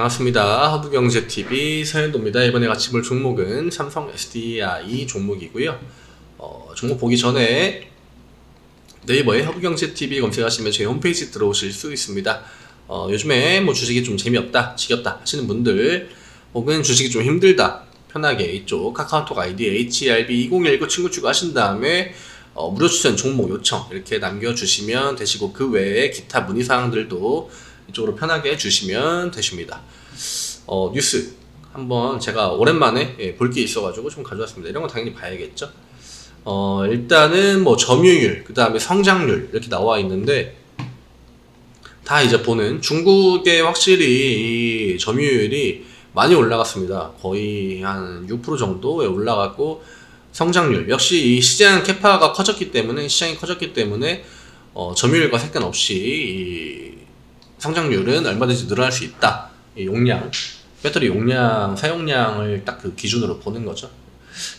반갑습니다. 허브경제TV 서현도입니다. 이번에 같이 볼 종목은 삼성 SDI 종목이고요. 종목 보기 전에 네이버에 허브경제TV 검색하시면 저희 홈페이지 들어오실 수 있습니다. 요즘에 뭐 주식이 좀 재미없다, 지겹다 하시는 분들, 혹은 주식이 좀 힘들다, 편하게 이쪽 카카오톡 아이디 HRB2019 친구 추가하신 다음에 무료 추천 종목 요청 이렇게 남겨주시면 되시고, 그 외에 기타 문의사항들도 이쪽으로 편하게 주시면 되십니다. 뉴스 한번 제가 오랜만에 볼 게 있어가지고 좀 가져왔습니다. 이런 거 당연히 봐야겠죠. 일단은 뭐 점유율, 그 다음에 성장률 이렇게 나와 있는데, 다 이제 보는 중국에 확실히 이 점유율이 많이 올라갔습니다. 거의 한 6% 정도에 올라갔고, 성장률 역시 이 시장 캐파가 커졌기 때문에, 시장이 커졌기 때문에 점유율과 상관없이 이 성장률은 얼마든지 늘어날 수 있다. 이 용량, 배터리 용량, 사용량을 딱 그 기준으로 보는 거죠.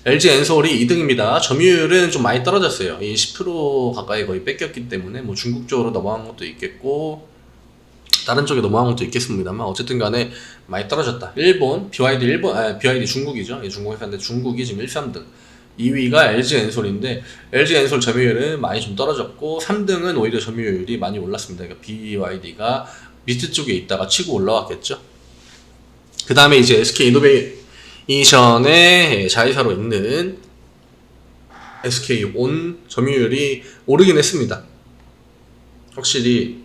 LG 엔솔이 2등입니다. 점유율은 좀 많이 떨어졌어요. 이 10% 가까이 거의 뺏겼기 때문에 뭐 중국 쪽으로 넘어간 것도 있겠고 다른 쪽에 넘어간 것도 있겠습니다만, 어쨌든 간에 많이 떨어졌다. 일본, BYD 중국이죠. 중국 회사인데 중국이 지금 1, 3등. 2위가 LG 엔솔인데, LG 엔솔 점유율은 많이 좀 떨어졌고, 3등은 오히려 점유율이 많이 올랐습니다. 그러니까 BYD가 밑에 쪽에 있다가 치고 올라왔겠죠. 그 다음에 이제 SK 이노베이션의 자회사로 있는 SK온 점유율이 오르긴 했습니다. 확실히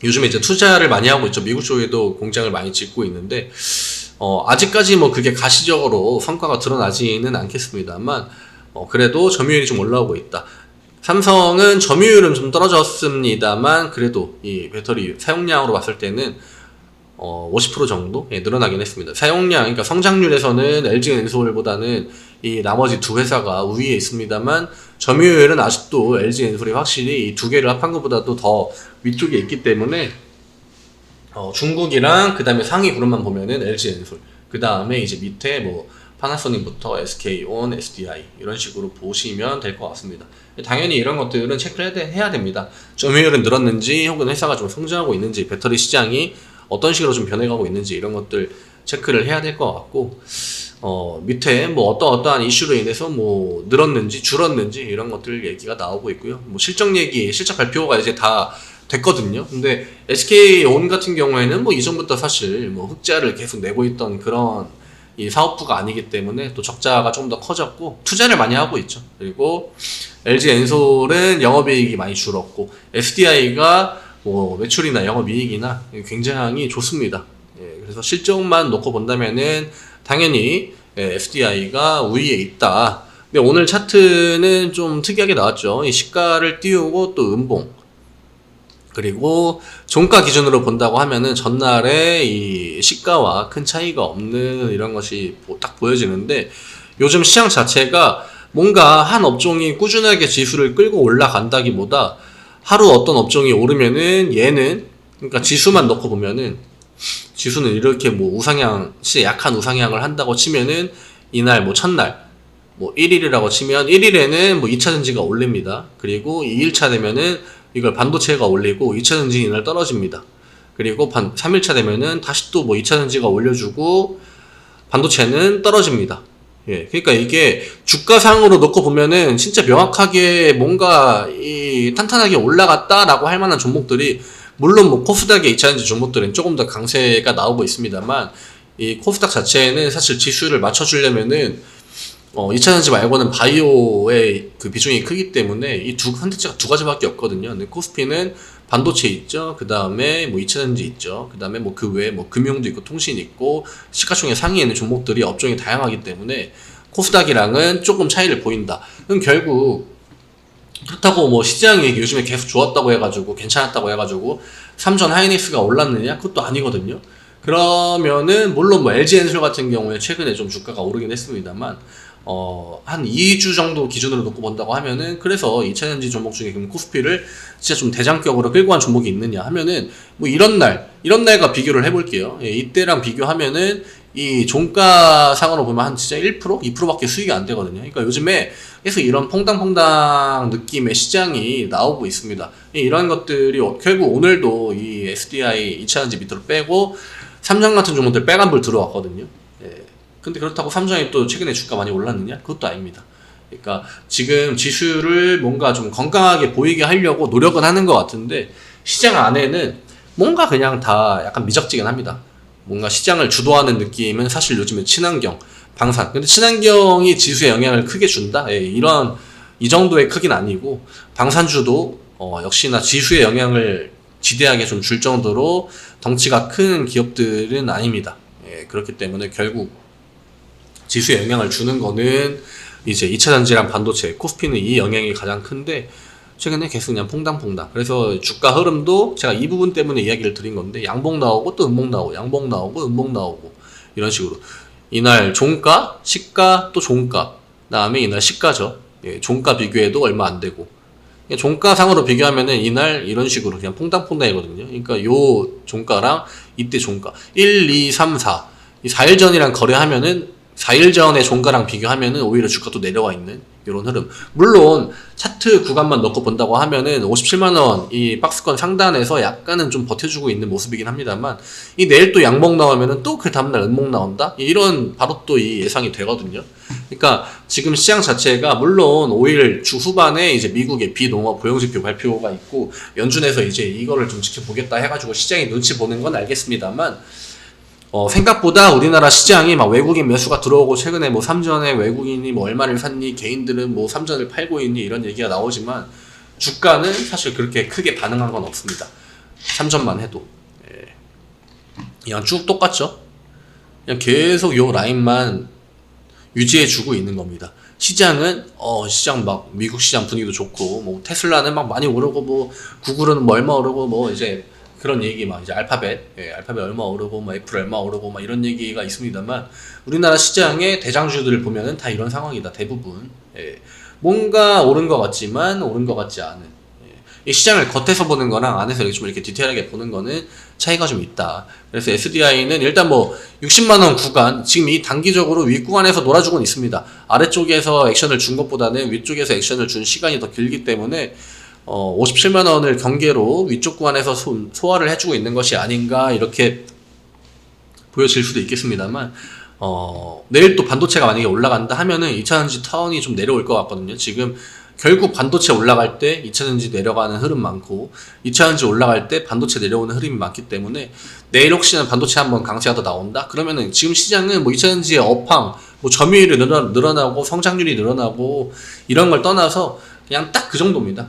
요즘에 이제 투자를 많이 하고 있죠. 미국 쪽에도 공장을 많이 짓고 있는데, 아직까지 뭐 그게 가시적으로 성과가 드러나지는 않겠습니다만, 그래도 점유율이 좀 올라오고 있다. 삼성은 점유율은 좀 떨어졌습니다만, 그래도 이 배터리 사용량으로 봤을 때는 50% 정도 늘어나긴 했습니다. 사용량, 그러니까 성장률에서는 LG 엔솔보다는 이 나머지 두 회사가 우위에 있습니다만, 점유율은 아직도 LG 엔솔이 확실히 이 두 개를 합한 것보다도 더 위쪽에 있기 때문에, 중국이랑 그 다음에 상위 그룹만 보면은 LG 엔솔, 그 다음에 이제 밑에 뭐 파나소닉부터 SK온, SDI 이런 식으로 보시면 될 것 같습니다. 당연히 이런 것들은 체크를 해야 됩니다. 점유율은 늘었는지, 혹은 회사가 좀 성장하고 있는지, 배터리 시장이 어떤 식으로 좀 변해가고 있는지, 이런 것들 체크를 해야 될 것 같고, 밑에 뭐 어떠한 이슈로 인해서 뭐 늘었는지 줄었는지 이런 것들 얘기가 나오고 있고요. 뭐 실적 발표가 이제 다 됐거든요. 근데 SK온 같은 경우에는 뭐 이전부터 사실 뭐 흑자를 계속 내고 있던 그런 이 사업부가 아니기 때문에 또 적자가 좀 더 커졌고, 투자를 많이 하고 있죠. 그리고 LG 엔솔은 영업이익이 많이 줄었고, SDI가 뭐 매출이나 영업이익이나 굉장히 좋습니다. 그래서 실적만 놓고 본다면은 당연히 SDI가 우위에 있다. 근데 오늘 차트는 좀 특이하게 나왔죠. 이 시가를 띄우고 또 음봉, 그리고 종가 기준으로 본다고 하면은 전날에 이 시가와 큰 차이가 없는 이런 것이 딱 보여지는데, 요즘 시장 자체가 뭔가 한 업종이 꾸준하게 지수를 끌고 올라간다기보다, 하루 어떤 업종이 오르면은 얘는, 그러니까 지수만 넣고 보면은, 지수는 이렇게 뭐 진짜 약한 우상향을 한다고 치면은, 이날 뭐 첫날 뭐 1일이라고 치면 1일에는 뭐 2차 전지가 올립니다. 그리고 2일차 되면은 이걸 반도체가 올리고 2차 전지 이날 떨어집니다. 그리고 3일차 되면은 다시 또 뭐 2차 전지가 올려주고 반도체는 떨어집니다. 그러니까 이게 주가상으로 놓고 보면은 진짜 명확하게 뭔가 탄탄하게 올라갔다라고 할 만한 종목들이, 물론 뭐 코스닥의 2차 전지 종목들은 조금 더 강세가 나오고 있습니다만, 이 코스닥 자체는 사실 지수를 맞춰주려면은 2차 전지 말고는 바이오의 그 비중이 크기 때문에 이 선택지가 두 가지밖에 없거든요. 근데 코스피는 반도체 있죠. 그 다음에 뭐 2차 전지 있죠. 그 다음에 뭐 그 외에 뭐 금융도 있고 통신 있고 시가총액 상위에 있는 종목들이 업종이 다양하기 때문에 코스닥이랑은 조금 차이를 보인다. 그럼 결국 그렇다고 뭐 시장이 요즘에 계속 좋았다고 해가지고 괜찮았다고 해가지고 삼전 하이닉스가 올랐느냐? 그것도 아니거든요. 그러면은 물론 뭐 LG 엔솔 같은 경우에 최근에 좀 주가가 오르긴 했습니다만, 한 2주 정도 기준으로 놓고 본다고 하면은, 그래서 2차 전지 종목 중에 그럼 코스피를 진짜 좀 대장격으로 끌고 간 종목이 있느냐 하면은, 뭐 이런 날과 비교를 해볼게요. 이때랑 비교하면은 이 종가상으로 보면 한 진짜 1%? 2%밖에 수익이 안 되거든요. 그러니까 요즘에 계속 이런 퐁당퐁당 느낌의 시장이 나오고 있습니다. 이런 것들이 결국 오늘도 이 SDI 2차전지 밑으로 빼고 삼성 같은 종목들 빨간불 들어왔거든요. 예. 근데 그렇다고 삼성이 또 최근에 주가 많이 올랐느냐? 그것도 아닙니다. 그러니까 지금 지수를 뭔가 좀 건강하게 보이게 하려고 노력은 하는 것 같은데 시장 안에는 뭔가 그냥 다 약간 미적지근합니다. 뭔가 시장을 주도하는 느낌은 사실 요즘에 친환경, 방산. 근데 친환경이 지수에 영향을 크게 준다? 예, 이 정도의 크긴 아니고 방산주도 역시나 지수에 영향을 지대하게 좀 줄 정도로 덩치가 큰 기업들은 아닙니다. 예, 그렇기 때문에 결국 지수에 영향을 주는 거는 이제 2차전지랑 반도체, 코스피는 이 영향이 가장 큰데 최근에 계속 그냥 퐁당퐁당. 그래서 주가 흐름도 제가 이 부분 때문에 이야기를 드린 건데 양봉 나오고 또 음봉 나오고 양봉 나오고 음봉 나오고 이런 식으로 이날 종가, 시가, 또 종가, 그다음에 이날 시가죠. 예, 종가 비교해도 얼마 안 되고 종가상으로 비교하면은 이날 이런 식으로 그냥 퐁당퐁당이거든요. 그러니까 요 종가랑 이때 종가 1, 2, 3, 4 이 4일 전이랑 거래하면은 4일 전의 종가랑 비교하면은 오히려 주가도 내려와 있는 이런 흐름. 물론 차트 구간만 넣고 본다고 하면은 57만원 이 박스권 상단에서 약간은 좀 버텨주고 있는 모습이긴 합니다만 이 내일 또 양봉 나오면은 또 그 다음날 음봉 나온다? 이런 바로 또 이 예상이 되거든요. 그러니까 지금 시장 자체가 물론 5일 주 후반에 이제 미국의 비농업 고용지표 발표가 있고 연준에서 이제 이거를 좀 지켜보겠다 해가지고 시장이 눈치 보는 건 알겠습니다만 생각보다 우리나라 시장이 막 외국인 매수가 들어오고 최근에 뭐 삼전에 외국인이 뭐 얼마를 샀니 개인들은 뭐 삼전을 팔고 있니 이런 얘기가 나오지만 주가는 사실 그렇게 크게 반응한 건 없습니다. 삼전만 해도 그냥 쭉 똑같죠. 그냥 계속 요 라인만 유지해 주고 있는 겁니다. 시장은 시장 막 미국 시장 분위기도 좋고 뭐 테슬라는 막 많이 오르고 뭐 구글은 뭐 얼마 오르고 뭐 이제 그런 얘기 막 이제 알파벳 얼마 오르고 뭐 애플 얼마 오르고 막 이런 얘기가 있습니다만 우리나라 시장의 대장주들을 보면은 다 이런 상황이다 대부분. 뭔가 오른 것 같지만 오른 것 같지 않은. 이 시장을 겉에서 보는 거랑 안에서 이렇게 좀 이렇게 디테일하게 보는 거는 차이가 좀 있다. 그래서 SDI는 일단 뭐 60만원 구간, 지금 이 단기적으로 윗구간에서 놀아주고는 있습니다. 아래쪽에서 액션을 준 것보다는 위쪽에서 액션을 준 시간이 더 길기 때문에 57만원을 경계로 위쪽 구간에서 소화를 해주고 있는 것이 아닌가 이렇게 보여질 수도 있겠습니다만 내일 또 반도체가 만약에 올라간다 하면은 2차전지 턴이 좀 내려올 것 같거든요. 지금 결국 반도체 올라갈 때 2차전지 내려가는 흐름 많고 2차전지 올라갈 때 반도체 내려오는 흐름이 많기 때문에 내일 혹시나 반도체 한번 강세가 더 나온다? 그러면은 지금 시장은 뭐 2차전지의 업황, 뭐 점유율이 늘어나고 성장률이 늘어나고 이런 걸 떠나서 그냥 딱 그 정도입니다.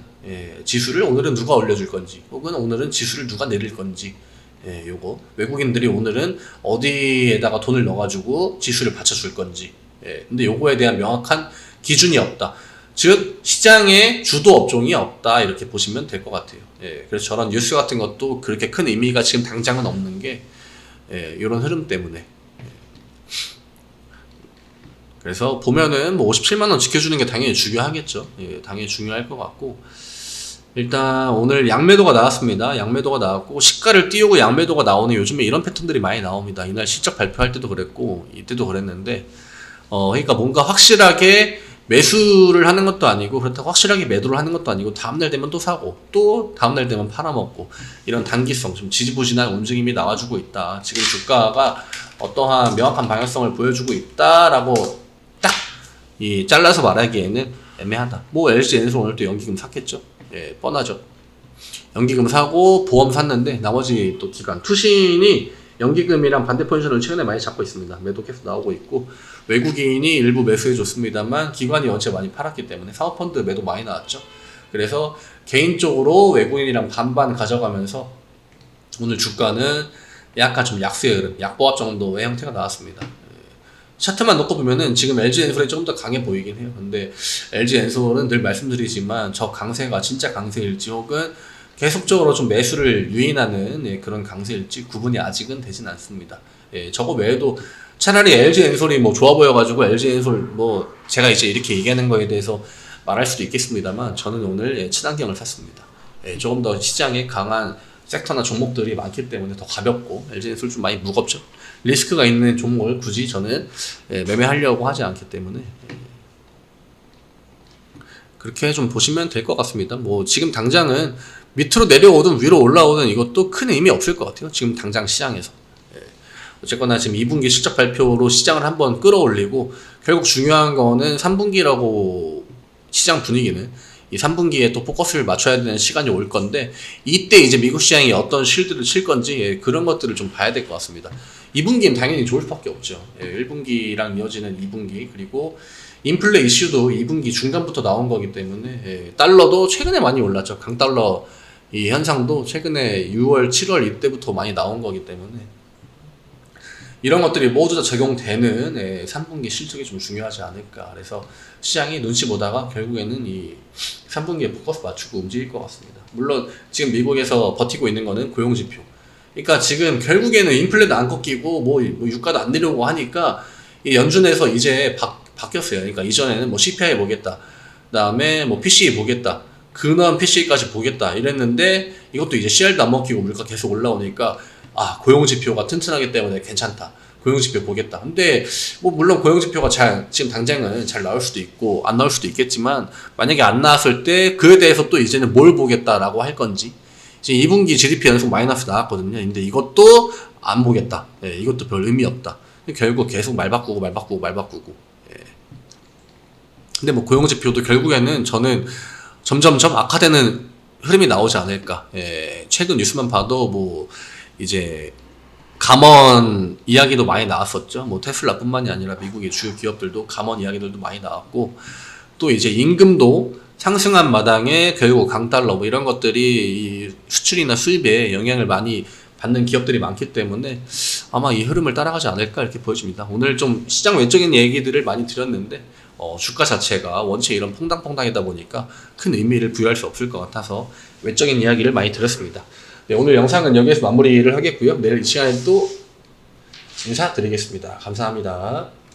지수를 오늘은 누가 올려줄 건지 혹은 오늘은 지수를 누가 내릴 건지 요거 외국인들이 오늘은 어디에다가 돈을 넣어가지고 지수를 받쳐줄 건지 근데 요거에 대한 명확한 기준이 없다. 즉 시장에 주도 업종이 없다 이렇게 보시면 될 것 같아요. 그래서 저런 뉴스 같은 것도 그렇게 큰 의미가 지금 당장은 없는 게 이런 흐름 때문에. 그래서 보면은 뭐 57만원 지켜주는 게 당연히 중요하겠죠. 당연히 중요할 것 같고 일단 오늘 양매도가 나왔습니다. 양매도가 나왔고 시가를 띄우고 양매도가 나오는 요즘에 이런 패턴들이 많이 나옵니다. 이날 실적 발표할 때도 그랬고 이때도 그랬는데 그러니까 뭔가 확실하게 매수를 하는 것도 아니고 그렇다고 확실하게 매도를 하는 것도 아니고 다음날 되면 또 사고 또 다음날 되면 팔아먹고 이런 단기성 좀 지지부진한 움직임이 나와주고 있다. 지금 주가가 어떠한 명확한 방향성을 보여주고 있다라고 딱 이 잘라서 말하기에는 애매하다. 뭐 LG 엔솔 오늘 또 연기금 샀겠죠. 뻔하죠. 연기금 사고 보험 샀는데 나머지 또 기관 투신이 연기금이랑 반대 포지션을 최근에 많이 잡고 있습니다. 매도 계속 나오고 있고 외국인이 일부 매수해 줬습니다만 기관이 어제 많이 팔았기 때문에 사모펀드 매도 많이 나왔죠. 그래서 개인적으로 외국인이랑 반반 가져가면서 오늘 주가는 약간 좀 약세의 흐름, 약보합 정도의 형태가 나왔습니다. 차트만 놓고 보면은 지금 LG 엔솔이 조금 더 강해 보이긴 해요. 근데 LG 엔솔은 늘 말씀드리지만 저 강세가 진짜 강세일지 혹은 계속적으로 좀 매수를 유인하는 그런 강세일지 구분이 아직은 되진 않습니다. 저거 외에도 차라리 LG 엔솔이 뭐 좋아 보여가지고 LG 엔솔 뭐 제가 이제 이렇게 얘기하는 거에 대해서 말할 수도 있겠습니다만 저는 오늘 친환경을 샀습니다. 조금 더 시장에 강한 섹터나 종목들이 많기 때문에 더 가볍고 LG 엔솔 좀 많이 무겁죠. 리스크가 있는 종목을 굳이 저는 매매하려고 하지 않기 때문에 그렇게 좀 보시면 될 것 같습니다. 뭐 지금 당장은 밑으로 내려오든 위로 올라오든 이것도 큰 의미 없을 것 같아요. 지금 당장 시장에서. 어쨌거나 지금 2분기 실적 발표로 시장을 한번 끌어올리고 결국 중요한 거는 3분기라고 시장 분위기는 이 3분기에 또 포커스를 맞춰야 되는 시간이 올 건데 이때 이제 미국 시장이 어떤 실드를 칠 건지 예, 그런 것들을 좀 봐야 될 것 같습니다. 2분기는 당연히 좋을 수밖에 없죠. 예, 1분기랑 이어지는 2분기 그리고 인플레 이슈도 2분기 중간부터 나온 거기 때문에 예, 달러도 최근에 많이 올랐죠. 강달러 이 현상도 최근에 6월, 7월 이때부터 많이 나온 거기 때문에 이런 것들이 모두 다 적용되는 3분기 실적이 좀 중요하지 않을까. 그래서 시장이 눈치 보다가 결국에는 이 3분기에 포커스 맞추고 움직일 것 같습니다. 물론 지금 미국에서 버티고 있는 거는 고용지표. 그러니까 지금 결국에는 인플레도 안 꺾이고 뭐 유가도 안 내려오고 하니까 이 연준에서 이제 바뀌었어요. 그러니까 이전에는 뭐 CPI 보겠다. 그다음에 뭐 PCE 보겠다. 근원 PCE까지 보겠다. 이랬는데 이것도 이제 CR도 안 먹히고 물가 계속 올라오니까 아, 고용지표가 튼튼하기 때문에 괜찮다. 고용지표 보겠다. 근데, 뭐, 물론 고용지표가 지금 당장은 잘 나올 수도 있고, 안 나올 수도 있겠지만, 만약에 안 나왔을 때, 그에 대해서 또 이제는 뭘 보겠다라고 할 건지, 지금 2분기 GDP 연속 마이너스 나왔거든요. 근데 이것도 안 보겠다. 예, 이것도 별 의미 없다. 결국 계속 말 바꾸고. 예. 근데 뭐, 고용지표도 결국에는 저는 점점점 악화되는 흐름이 나오지 않을까. 예, 최근 뉴스만 봐도 뭐, 이제 감원 이야기도 많이 나왔었죠. 뭐 테슬라뿐만이 아니라 미국의 주요 기업들도 감원 이야기들도 많이 나왔고 또 이제 임금도 상승한 마당에 결국 강달러 뭐 이런 것들이 이 수출이나 수입에 영향을 많이 받는 기업들이 많기 때문에 아마 이 흐름을 따라가지 않을까 이렇게 보여집니다. 오늘 좀 시장 외적인 얘기들을 많이 드렸는데 주가 자체가 원체 이런 퐁당퐁당이다 보니까 큰 의미를 부여할 수 없을 것 같아서 외적인 이야기를 많이 드렸습니다. 네, 오늘 영상은 여기에서 마무리를 하겠고요. 내일 이 시간에 또 인사드리겠습니다. 감사합니다.